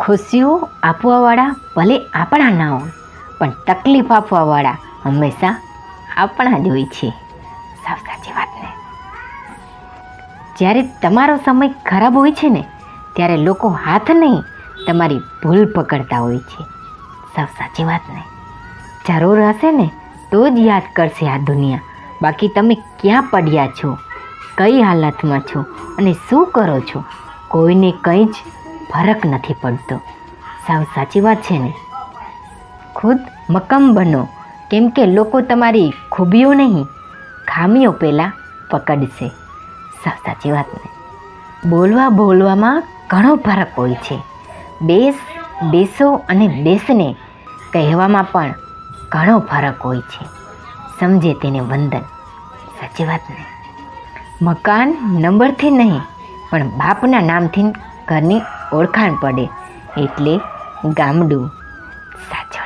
ખુશીઓ આપવાવાળા ભલે આપણા ના હોય, પણ તકલીફ આપવાવાળા હંમેશા આપણા જ હોય છે. સાવ સાચી વાત ને. જ્યારે તમારો સમય ખરાબ હોય છે ને, ત્યારે લોકો હાથ નહીં તમારી ભૂલ પકડતા હોય છે. સાવ સાચી વાત ને. જરૂર હશે ને તો જ યાદ કરશે આ દુનિયા. બાકી તમે ક્યાં પડ્યા છો, કઈ હાલતમાં છો અને શું કરો છો, કોઈને કંઈ જ ફરક નથી પડતો. સાવ સાચી વાત છે ને. ખુદ મક્કમ બનો, કેમ કે લોકો તમારી ખૂબીઓ નહીં, ખામીઓ પહેલાં પકડશે. સાવ સાચી વાત ને. બોલવામાં ઘણો ફરક હોય છે. બેસો અને બેસને કહેવામાં પણ ઘણો ફરક હોય છે. સમજે તેને વંદન. સાચી વાત ને. મકાન નંબરથી નહીં, પણ બાપના નામથી ઘરની ઓળખાણ પડે એટલે ગામડું. સાચો